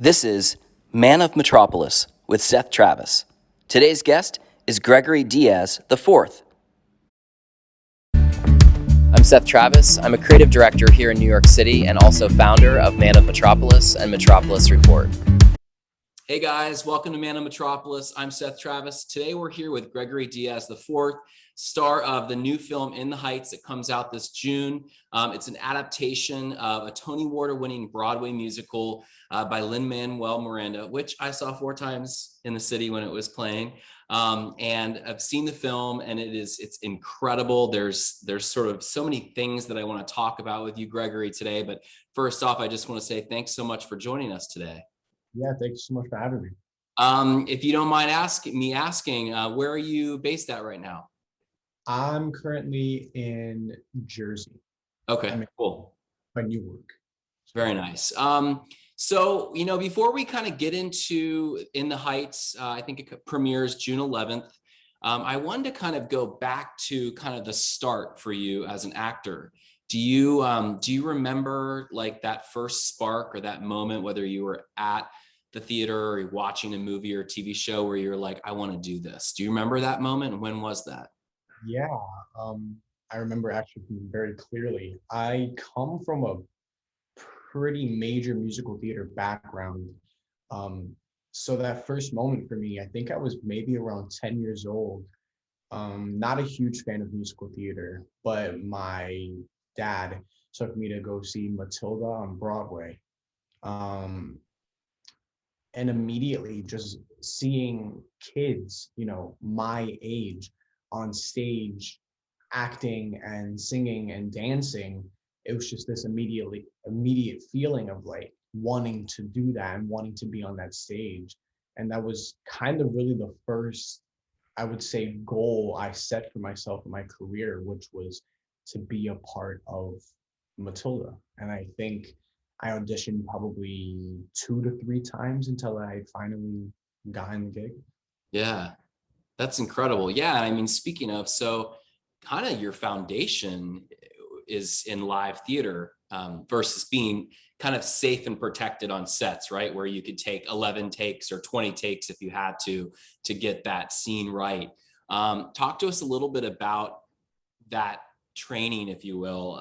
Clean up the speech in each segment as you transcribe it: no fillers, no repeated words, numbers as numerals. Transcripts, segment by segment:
This is Man of Metropolis with Seth Travis. Today's guest is Gregory Diaz IV. I'm Seth Travis. I'm a creative director here in New York City and also founder of Man of Metropolis and Metropolis Report. Hey guys, welcome to Man of Metropolis. I'm Seth Travis. Today we're here with Gregory Diaz IV, star of the new film In the Heights that comes out this June. It's an adaptation of a Tony Award-winning Broadway musical by Lin-Manuel Miranda, which I saw 4 times in the city when it was playing. And I've seen the film and it's incredible. There's sort of so many things that I want to talk about with you, Gregory, today. But first off, I just want to say thanks so much for joining us today. Yeah, thank you so much for having me. If you don't mind asking, where are you based at right now? I'm currently in Jersey. Okay, I'm cool. in Newark. Very nice. So, before we kind of get into In the Heights, I think it premieres June 11th. I wanted to kind of go back to kind of the start for you as an actor. Do you remember like that first spark or that moment, whether you were at the theater or watching a movie or a TV show where you're like, I want to do this? Do you remember that moment? When was that? Yeah, I remember actually very clearly. I come from a pretty major musical theater background. Um, so that first moment for me, I think I was maybe around 10 years old. Not a huge fan of musical theater, but my dad took me to go see Matilda on Broadway. Um, and immediately just seeing kids, my age on stage acting and singing and dancing, it was just this immediate feeling of like wanting to do that and wanting to be on that stage. And that was kind of really the first, I would say, goal I set for myself in my career, which was to be a part of Matilda. And I think I auditioned probably 2 to 3 times until I finally got in the gig. Yeah, that's incredible. Yeah, I mean, speaking of, so kind of your foundation is in live theater versus being kind of safe and protected on sets, right? Where you could take 11 takes or 20 takes if you had to get that scene right. Talk to us a little bit about that training, if you will.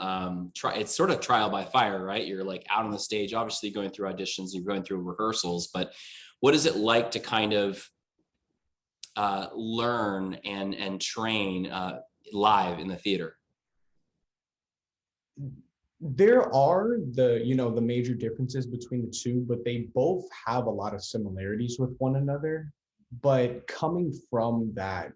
It's sort of trial by fire, right? You're like out on the stage, obviously going through auditions, you're going through rehearsals, but what is it like to kind of learn and train live in the theater? There are the major differences between the two, but they both have a lot of similarities with one another. But coming from that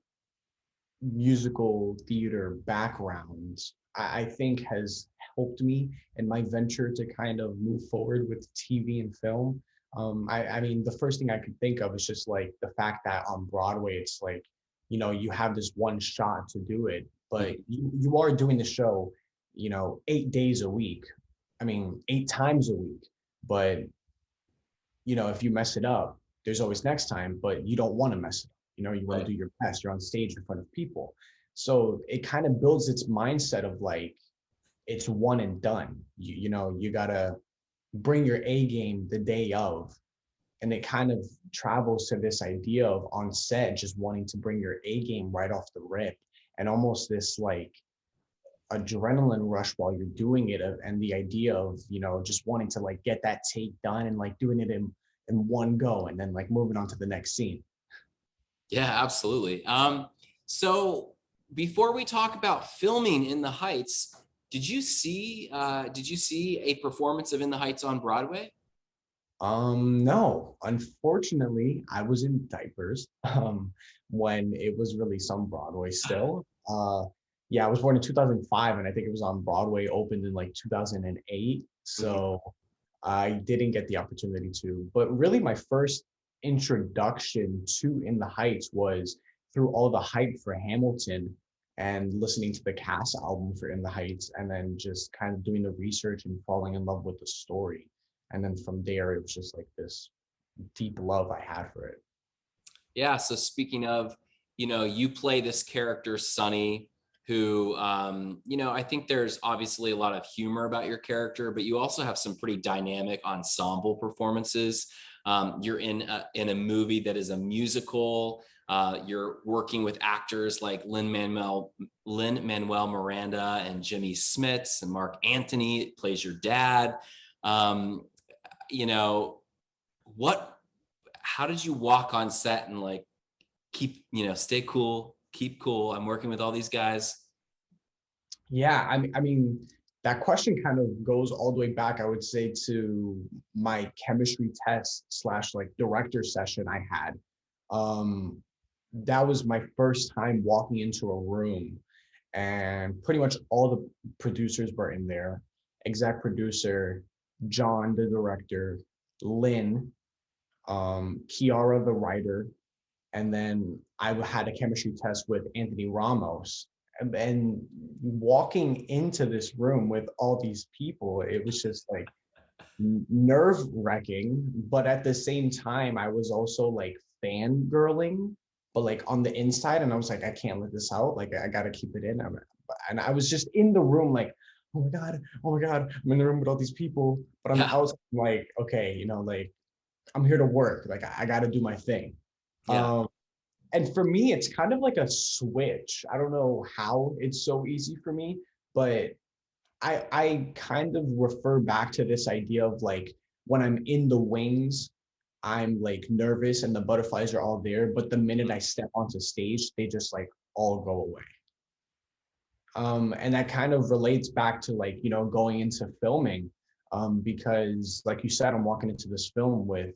musical theater background, I think has helped me in my venture to kind of move forward with TV and film. I mean, the first thing I could think of is just like the fact that on Broadway, it's like, you have this one shot to do it, but you are doing the show, 8 days a week. I mean, 8 times a week. But, if you mess it up, there's always next time, but you don't want to mess it up. You want to do your best. You're on stage in front of people. So it kind of builds its mindset of like, it's one and done. You gotta bring your A game the day of. And it kind of travels to this idea of on set, just wanting to bring your A game right off the rip, and almost this like adrenaline rush while you're doing it. And the idea of, just wanting to like get that take done and like doing it in one go and then like moving on to the next scene. Yeah, absolutely. So before we talk about filming In the Heights, did you see a performance of In the Heights on Broadway? No, unfortunately, I was in diapers when it was released on Broadway still. Yeah, I was born in 2005 and I think it was on Broadway, opened in like 2008. So I didn't get the opportunity to. But really my first introduction to In the Heights was through all the hype for Hamilton and listening to the cast album for In the Heights, and then just kind of doing the research and falling in love with the story. And then from there, it was just like this deep love I had for it. Yeah. So speaking of, you play this character, Sonny, who, I think there's obviously a lot of humor about your character, but you also have some pretty dynamic ensemble performances. You're in a movie that is a musical. You're working with actors like Lin-Manuel Miranda and Jimmy Smits, and Mark Anthony plays your dad. You know, how did you walk on set and like stay cool, keep cool? I'm working with all these guys. Yeah, I mean, that question kind of goes all the way back, I would say, to my chemistry test slash like director session I had. That was my first time walking into a room, and pretty much all the producers were in there. Exec producer, John, the director, Lynn, Kiara, the writer, and then I had a chemistry test with Anthony Ramos. And walking into this room with all these people, it was just like nerve wracking. But at the same time, I was also like fangirling, but like on the inside. And I was like, I can't let this out. Like, I got to keep it in. And I was just in the room like, oh my God, I'm in the room with all these people. But on the outside, I'm like, okay, you know, like I'm here to work. Like, I got to do my thing. Yeah. And for me, it's kind of like a switch. I don't know how it's so easy for me, but I kind of refer back to this idea of like when I'm in the wings, I'm like nervous and the butterflies are all there. But the minute I step onto stage, they just like all go away. And that kind of relates back to like, you know, going into filming, because like you said, I'm walking into this film with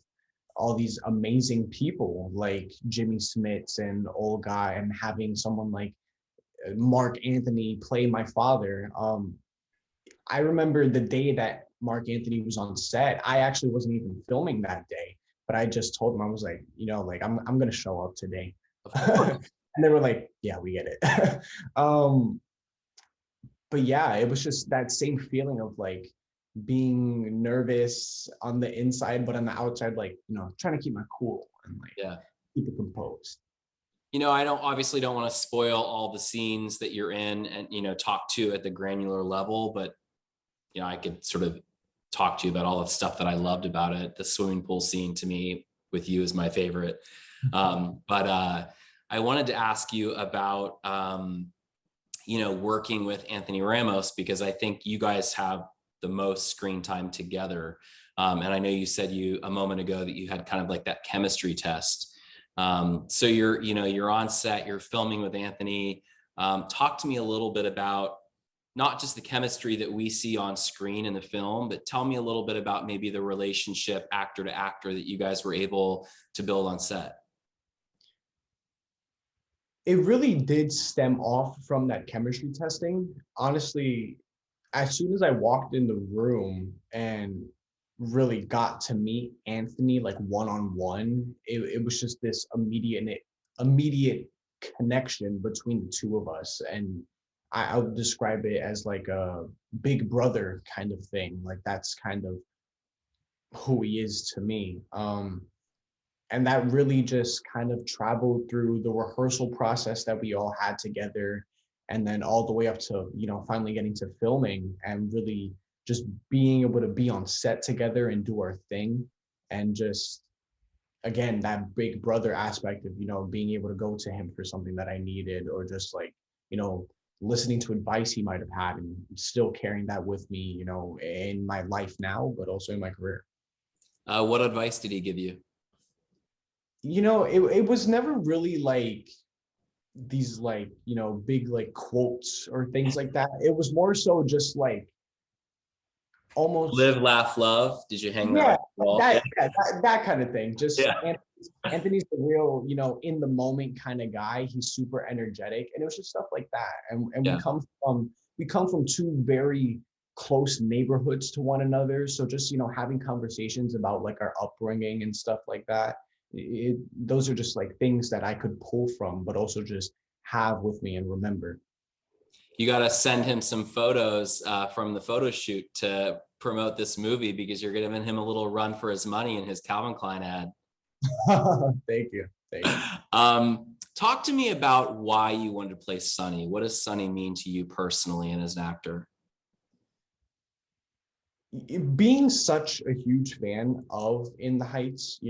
all these amazing people like Jimmy Smits and Olga, and having someone like Mark Anthony play my father. I remember the day that Mark Anthony was on set, I actually wasn't even filming that day, but I just told him, I was like, you know, like I'm gonna show up today. And they were like, yeah, we get it. But yeah, it was just that same feeling of like being nervous on the inside, but on the outside, like, you know, trying to keep my cool and like keep it composed. You know, I don't want to spoil all the scenes that you're in and, you know, talk to at the granular level, but, you know, I could sort of talk to you about all the stuff that I loved about it. The swimming pool scene to me with you is my favorite. But I wanted to ask you about, you know, working with Anthony Ramos, because I think you guys have the most screen time together. And I know you said a moment ago that you had kind of like that chemistry test. So you're on set, you're filming with Anthony. Talk to me a little bit about not just the chemistry that we see on screen in the film, but tell me a little bit about maybe the relationship actor to actor that you guys were able to build on set. It really did stem off from that chemistry testing. Honestly, as soon as I walked in the room and really got to meet Anthony like one-on-one, it was just this immediate connection between the two of us. And I would describe it as like a big brother kind of thing. Like that's kind of who he is to me. And that really just kind of traveled through the rehearsal process that we all had together, and then all the way up to, you know, finally getting to filming and really just being able to be on set together and do our thing. And just again, that big brother aspect of, you know, being able to go to him for something that I needed, or just like, you know, listening to advice he might have had and still carrying that with me, you know, in my life now, but also in my career. What advice did he give you? You know, it was never really like these like, you know, big like quotes or things like that. It was more so just like almost, Live, laugh, love. Did you hang that yeah, on the wall? that kind of thing. Just Yeah. Anthony's the real, you know, in the moment kind of guy. He's super energetic, and it was just stuff like that. And Yeah. we come from two very close neighborhoods to one another. So just, you know, having conversations about like our upbringing and stuff like that. Those are just like things that I could pull from, but also just have with me and remember. You got to send him some photos from the photo shoot to promote this movie, because you're giving him a little run for his money in his Calvin Klein ad. Thank you. Thank you. Talk to me about why you wanted to play Sonny. What does Sonny mean to you personally and as an actor? being such a huge fan of In the Heights,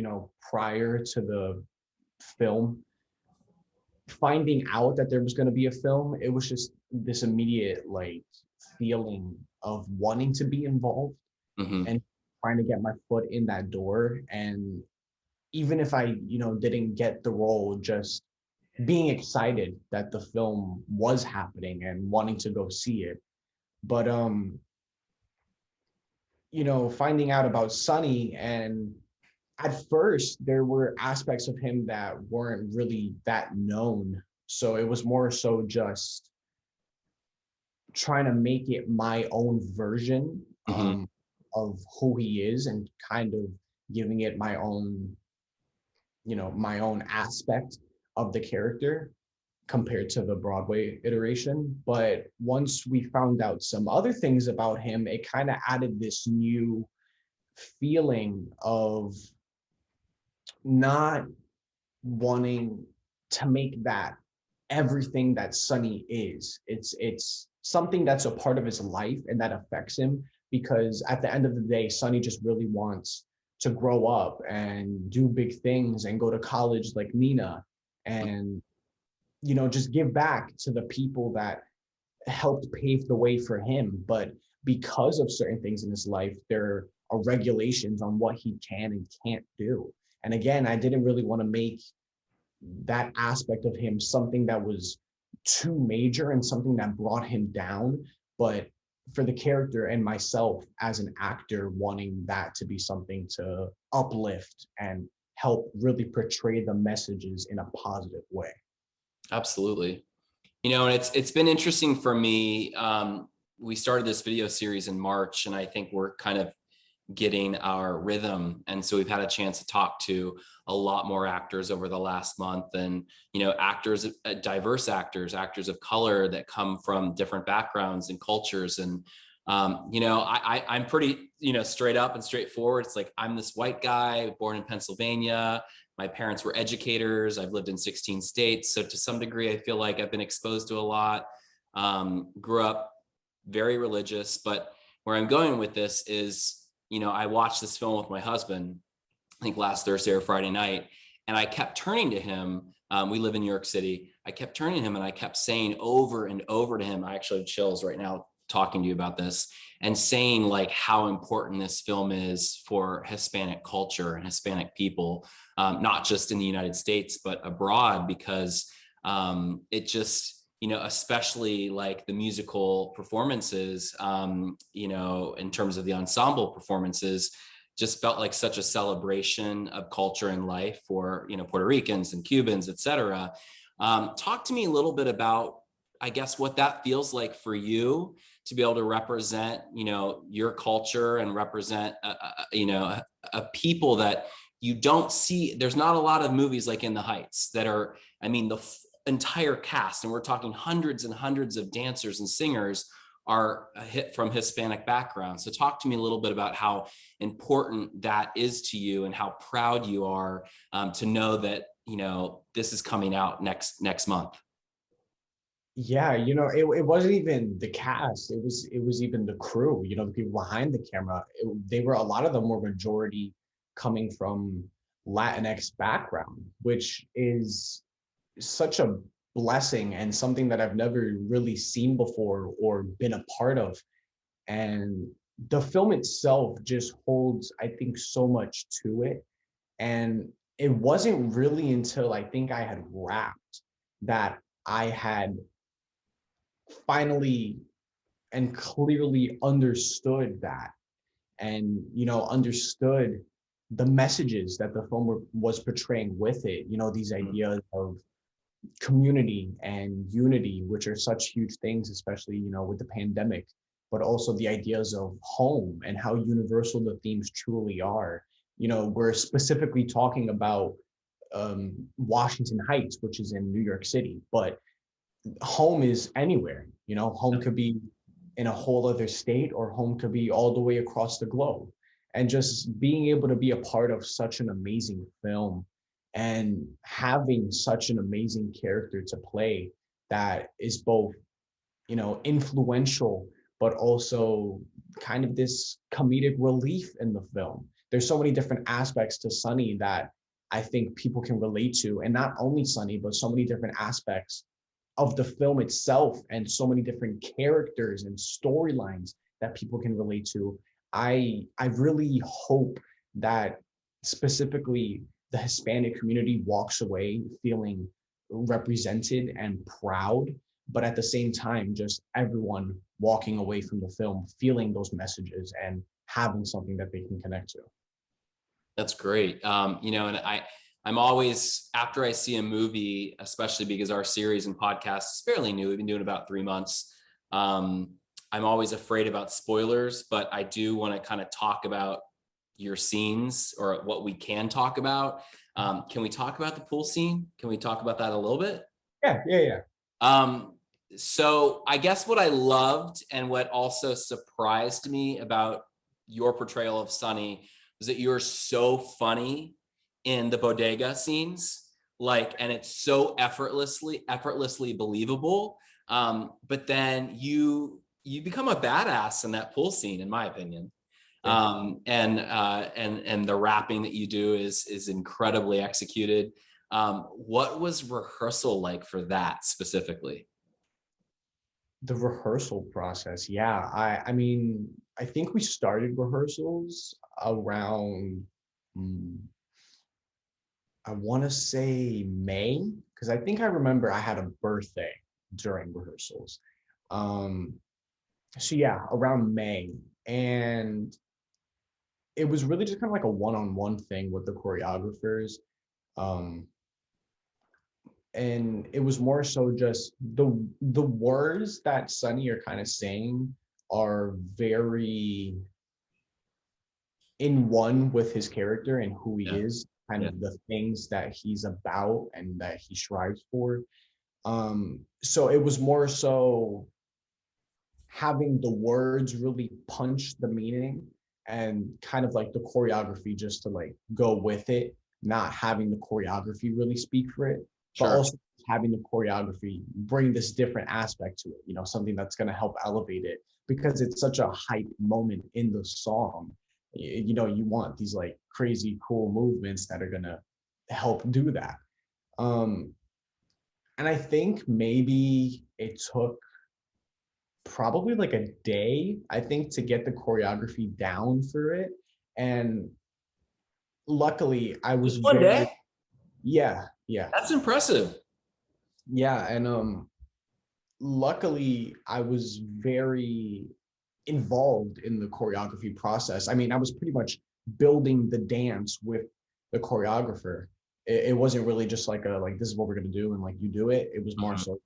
prior to the film, finding out that there was going to be a film, it was just this immediate like feeling of wanting to be involved Hmm. and trying to get my foot in that door. And even if I, didn't get the role, just being excited that the film was happening and wanting to go see it. But finding out about Sonny, and at first there were aspects of him that weren't really that known. So it was more so just trying to make it my own version Hmm. of who he is and kind of giving it my own aspect of the character compared to the Broadway iteration. But once we found out some other things about him, it kind of added this new feeling of not wanting to make that everything that Sonny is. It's something that's a part of his life and that affects him, because at the end of the day, Sonny just really wants to grow up and do big things and go to college like Nina, and just give back to the people that helped pave the way for him. But because of certain things in his life, there are regulations on what he can and can't do. And again, I didn't really want to make that aspect of him something that was too major and something that brought him down. But for the character and myself as an actor, wanting that to be something to uplift and help really portray the messages in a positive way. Absolutely. And it's been interesting for me. We started this video series in March, and I think we're kind of getting our rhythm. And so we've had a chance to talk to a lot more actors over the last month, and, actors, diverse actors of color that come from different backgrounds and cultures. And, I'm pretty, straight up and straightforward. It's like, I'm this white guy born in Pennsylvania. My parents were educators. I've lived in 16 states. So to some degree, I feel like I've been exposed to a lot. Grew up very religious, but where I'm going with this is, I watched this film with my husband, I think last Thursday or Friday night, and I kept turning to him. We live in New York City. I kept turning to him and I kept saying over and over to him, I actually have chills right now talking to you about this, and saying like how important this film is for Hispanic culture and Hispanic people, not just in the United States, but abroad, because it just, especially like the musical performances, in terms of the ensemble performances, just felt like such a celebration of culture and life for, Puerto Ricans and Cubans, et cetera. Talk to me a little bit about, I guess, what that feels like for you to be able to represent, your culture and represent, a people that you don't see. There's not a lot of movies like In the Heights that are, I mean, the entire cast, and we're talking hundreds and hundreds of dancers and singers, are from Hispanic backgrounds. So talk to me a little bit about how important that is to you and how proud you are, to know that, this is coming out next month. Yeah, it wasn't even the cast. It was even the crew, the people behind the camera. They were, a lot of them were majority coming from Latinx background, which is such a blessing and something that I've never really seen before or been a part of. And the film itself just holds, I think, so much to it. And it wasn't really until I think I had wrapped that I had finally and clearly understood that, and understood the messages that the film was portraying with it, these ideas of community and unity, which are such huge things, especially with the pandemic, but also the ideas of home and how universal the themes truly are. We're specifically talking about Washington Heights, which is in New York City, but home is anywhere. Home could be in a whole other state, or home could be all the way across the globe. And just being able to be a part of such an amazing film and having such an amazing character to play that is both, influential, but also kind of this comedic relief in the film. There's so many different aspects to Sonny that I think people can relate to, and not only Sonny, but so many different aspects of the film itself, and so many different characters and storylines that people can relate to. I really hope that specifically the Hispanic community walks away feeling represented and proud, but at the same time, just everyone walking away from the film feeling those messages and having something that they can connect to. That's great. You know, and I'm always, after I see a movie, especially because our series and podcast is fairly new, we've been doing about 3 months. I'm always afraid about spoilers, but I do want to kind of talk about your scenes, or what we can talk about. Can we talk about the pool scene? Can we talk about that a little bit? Yeah. So I guess what I loved and what also surprised me about your portrayal of Sonny was that you're so funny in the bodega scenes, like, and it's so effortlessly believable. But then you become a badass in that pool scene, in my opinion. And the rapping that you do is incredibly executed. What was rehearsal like for that specifically? The rehearsal process, yeah. I mean, I think we started rehearsals around, mm, I want to say May, because I think I remember I had a birthday during rehearsals. Um, so yeah, around May. And it was really just kind of like a one-on-one thing with the choreographers. Um, and it was more so just the words that Sonny are kind of saying are very in one with his character and who he is, kind of the things that he's about and that he strives for. So it was more so having the words really punch the meaning, and kind of like the choreography just to like go with it, not having the choreography really speak for it, but also having the choreography bring this different aspect to it, you know, something that's going to help elevate it, because it's such a hype moment in the song. You know, you want these like crazy cool movements that are going to help do that. um and I think maybe it took probably like a day, I think, to get the choreography down for it. And luckily I was Just one very, day? yeah, That's impressive. yeah. And luckily I was very involved in the choreography process. I mean, I was pretty much building the dance with the choreographer. It wasn't really just like a like this is what we're gonna do and like you do it. It was more so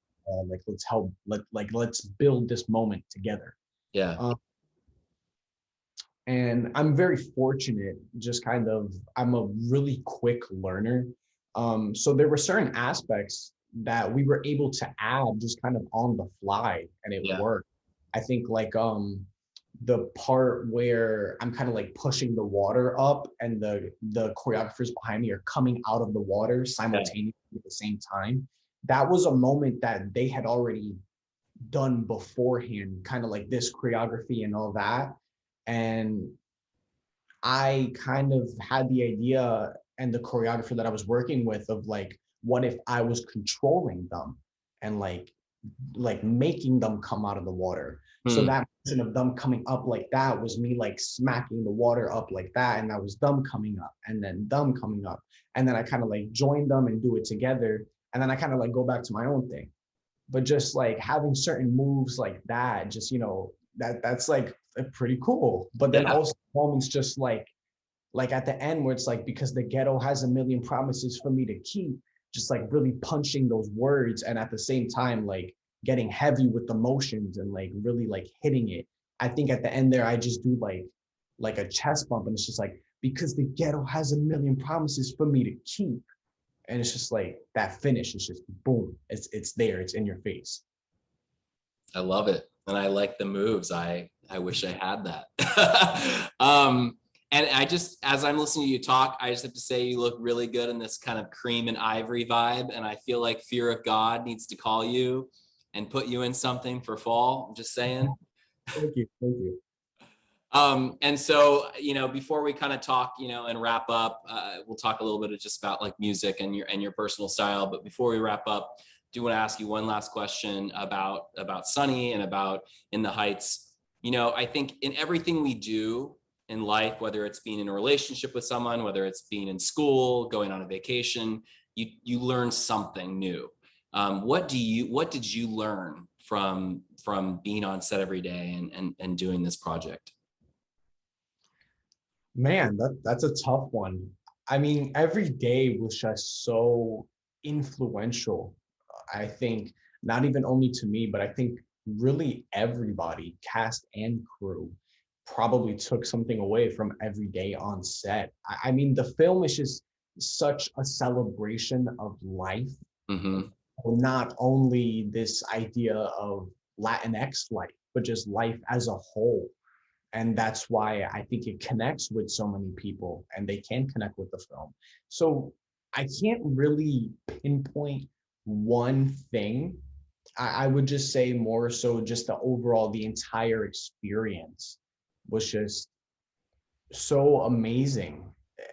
like let's build this moment together. Yeah. And I'm very fortunate, just kind of, I'm a really quick learner. So there were certain aspects that we were able to add just kind of on the fly, and it worked. I think like the part where I'm kind of like pushing the water up and the choreographers behind me are coming out of the water simultaneously at the same time. That was a moment that they had already done beforehand, kind of like this choreography and all that. And I kind of had the idea and the choreographer that I was working with of like, what if I was controlling them and like making them come out of the water. So that motion of them coming up like that was me like smacking the water up like that, and that was them coming up and then them coming up, and then I kind of like join them and do it together, and then I kind of like go back to my own thing. But just like having certain moves like that, just, you know, that's like pretty cool. But then also moments just like at the end where it's like, because the ghetto has a million promises for me to keep, just like really punching those words, and at the same time like getting heavy with the motions and like really like hitting it. I think at the end there I just do like a chest bump, and it's just like, because the ghetto has a million promises for me to keep. And it's just like that finish is just boom, it's there, it's in your face. I love it. And I like the moves. I wish I had that. And I just, as I'm listening to you talk, I just have to say you look really good in this kind of cream and ivory vibe. And I feel like Fear of God needs to call you and put you in something for fall. I'm just saying. Thank you. Thank you. And so, before we kind of talk, and wrap up, we'll talk a little bit of just about like music and your personal style. But before we wrap up, I do want to ask you one last question about Sonny and about In the Heights. I think in everything we do in life, whether it's being in a relationship with someone, whether it's being in school, going on a vacation, you learn something new. What did you learn from being on set every day and doing this project? Man, that's a tough one. I mean, every day was just so influential. I think not even only to me, but I think really everybody, cast and crew, probably took something away from every day on set. I mean, the film is just such a celebration of life, Mm-hmm. not only this idea of Latinx life, but just life as a whole. And that's why I think it connects with so many people and they can connect with the film. So I can't really pinpoint one thing. I would just say more so just the entire experience was just so amazing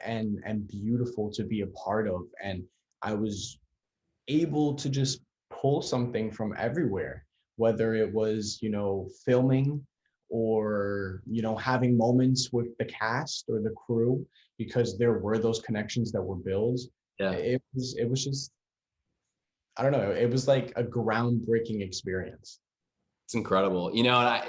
and beautiful to be a part of. And I was able to just pull something from everywhere, whether it was, filming or, having moments with the cast or the crew, because there were those connections that were built. Yeah. It was just, I don't know, it was like a groundbreaking experience. It's incredible.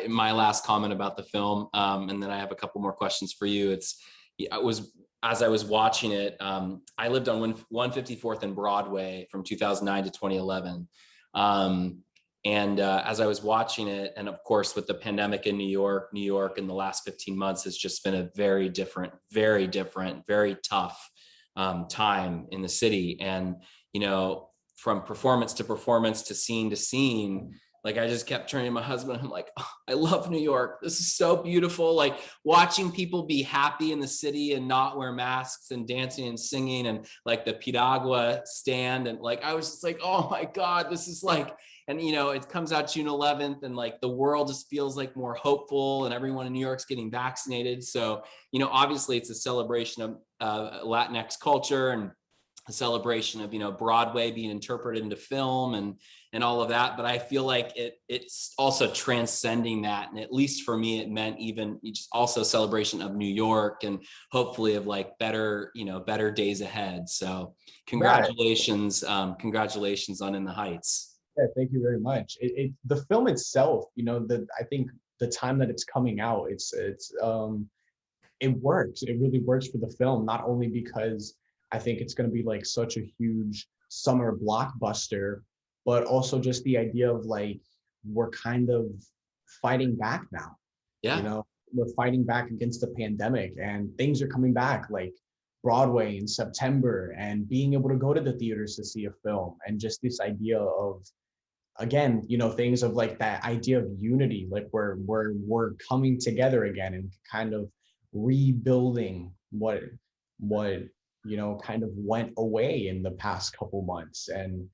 My last comment about the film, and then I have a couple more questions for you. As I was watching it, I lived on 154th and Broadway from 2009 to 2011. And as I was watching it, and of course, with the pandemic in New York in the last 15 months has just been a very different, very tough time in the city. And, from performance to scene to scene, like I just kept turning to my husband. I'm like, oh, I love New York. This is so beautiful. Like watching people be happy in the city and not wear masks and dancing and singing and like the Piragua stand. And like, I was just like, oh my God, this is like, and it comes out June 11th and like the world just feels like more hopeful and everyone in New York's getting vaccinated. So, obviously it's a celebration of Latinx culture and a celebration of Broadway being interpreted into film and all of that. But I feel like it's also transcending that, and at least for me it meant even just also celebration of New York and hopefully of like better days ahead. So Yeah, congratulations on In the Heights. yeah, thank you very much. The film itself, I think the time that it's coming out, it works. It really works for the film, not only because I think it's going to be like such a huge summer blockbuster, but also just the idea of like we're kind of fighting back now. You Yeah. know, we're fighting back against the pandemic and things are coming back like Broadway in September and being able to go to the theaters to see a film and just this idea of again, things of like that idea of unity, like we're coming together again and kind of rebuilding what kind of went away in the past couple months. And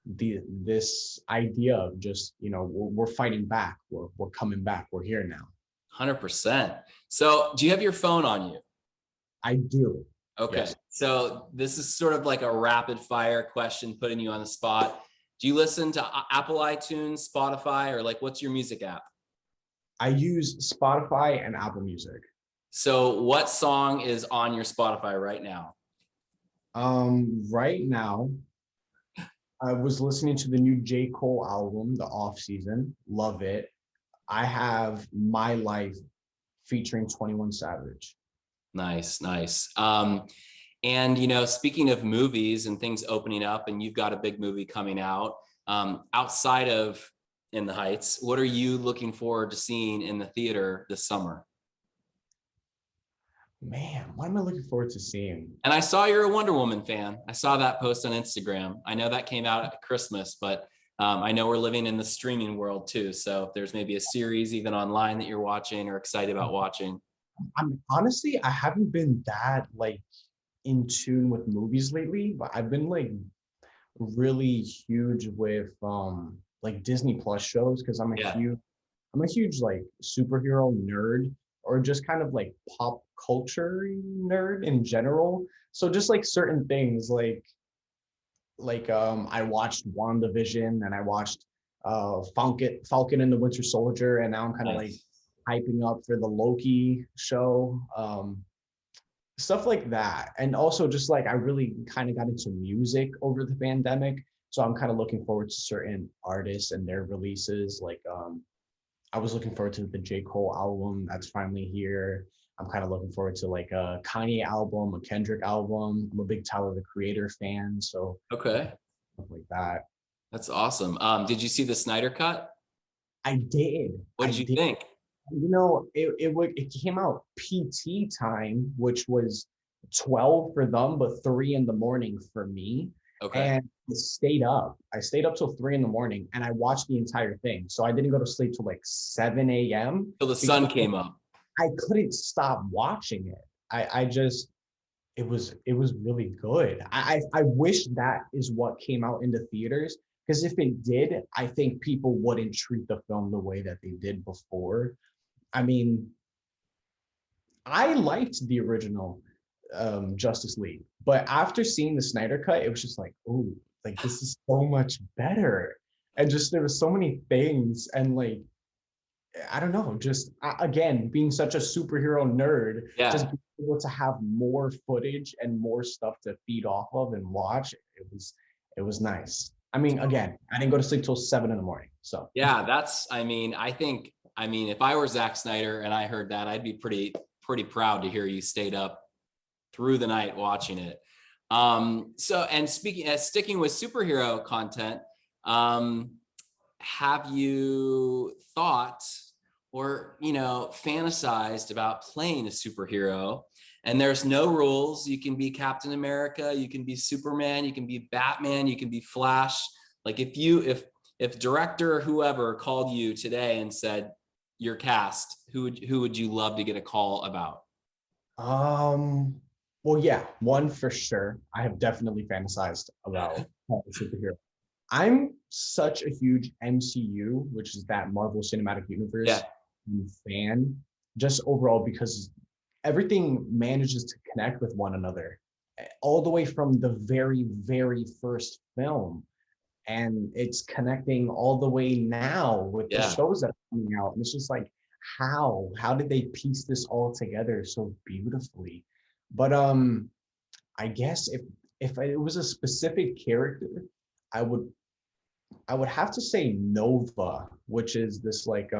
this idea of just, we're fighting back, we're coming back, we're here now. 100%. So do you have your phone on you? I do. Okay. Yes. So this is sort of like a rapid fire question, putting you on the spot. Do you listen to Apple iTunes, Spotify, or like what's your music app? I use Spotify and Apple Music. So what song is on your Spotify right now? Right now, I was listening to the new J. Cole album, The Off Season. Love it. I have My Life featuring 21 Savage. Nice, nice. And speaking of movies and things opening up, and you've got a big movie coming out, outside of In the Heights, what are you looking forward to seeing in the theater this summer? Man, what am I looking forward to seeing? And I saw you're a Wonder Woman fan. I saw that post on Instagram. I know that came out at Christmas, but I know we're living in the streaming world too. So if there's maybe a series even online that you're watching or excited about watching. I'm honestly, I haven't been that like in tune with movies lately, but I've been like really huge with like Disney Plus shows because I'm a Yeah. huge I'm a huge like superhero nerd or just kind of like pop culture nerd in general. So just like certain things I watched WandaVision and I watched Falcon and the Winter Soldier, and now I'm kind of like Nice. hyping up for the Loki show. Stuff like that. And also just like I really kind of got into music over the pandemic. So I'm kind of looking forward to certain artists and their releases. I was looking forward to the J. Cole album that's finally here. I'm kind of looking forward to like a Kanye album, a Kendrick album. I'm a big Tyler the Creator fan, so Okay. stuff like that. That's awesome. Did you see the Snyder Cut? I did. What I did you did. think? It came out PT time, which was 12 for them, but 3 in the morning for me. Okay. And I stayed up. I stayed up till 3 in the morning and I watched the entire thing. So I didn't go to sleep till like 7 a.m. Till the because sun came up. I couldn't stop watching it. I just it was really good. I wish that is what came out into theaters, because if it did, I think people wouldn't treat the film the way that they did before. I mean, I liked the original Justice League, but after seeing the Snyder Cut, it was just like, oh, like this is so much better. And just there was so many things, and like I don't know, just again, being such a superhero nerd, just Yeah. being able to have more footage and more stuff to feed off of and watch, it was nice. I mean, again, I didn't go to sleep till 7 in the morning. So Yeah, I mean, if I were Zack Snyder and I heard that, I'd be pretty proud to hear you stayed up through the night watching it. And sticking with superhero content, um, have you thought or, fantasized about playing a superhero? And there's no rules. You can be Captain America, you can be Superman, you can be Batman, you can be Flash. Like if director or whoever called you today and said you're cast, who would you love to get a call about? um well, yeah, one for sure. I have definitely fantasized about a superhero. I'm such a huge MCU, which is that Marvel Cinematic Yeah, Universe fan, just overall because everything manages to connect with one another all the way from the very, very first film. And it's connecting all the way now with the yeah. shows that are coming out. And it's just like, how did they piece this all together so beautifully? But I guess if it was a specific character, I would I would have to say Nova, which is this like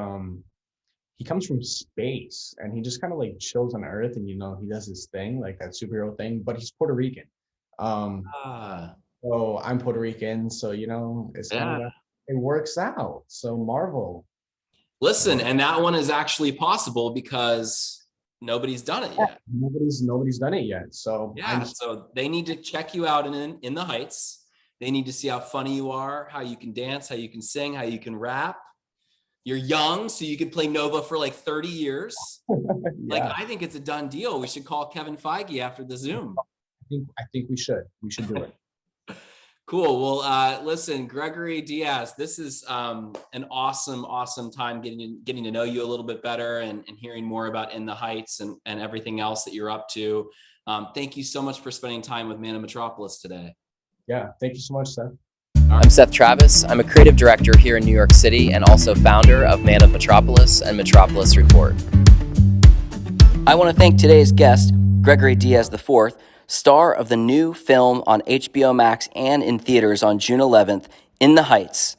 he comes from space and he just kind of like chills on Earth, and he does his thing, like that superhero thing, but he's Puerto Rican. Um Ah, so I'm Puerto Rican, so it's kind of yeah. that it works out. So Marvel. Listen, and that one is actually possible because nobody's done it Yeah, yet. nobody's done it yet. So I'm Yeah, so they need to check you out in the heights. They need to see how funny you are, how you can dance, how you can sing, how you can rap. You're young, so you could play Nova for like 30 years. Like, yeah, I think it's a done deal. We should call Kevin Feige after the Zoom. I think we should do it. Cool. Well, listen, Gregory Diaz, this is an awesome time getting to know you a little bit better and hearing more about In the Heights and everything else that you're up to. Thank you so much for spending time with Man of Metropolis today. Yeah, thank you so much, Seth. I'm Seth Travis. I'm a creative director here in New York City and also founder of Man of Metropolis and Metropolis Report. I want to thank today's guest, Gregory Diaz IV, star of the new film on HBO Max and in theaters on June 11th, In the Heights.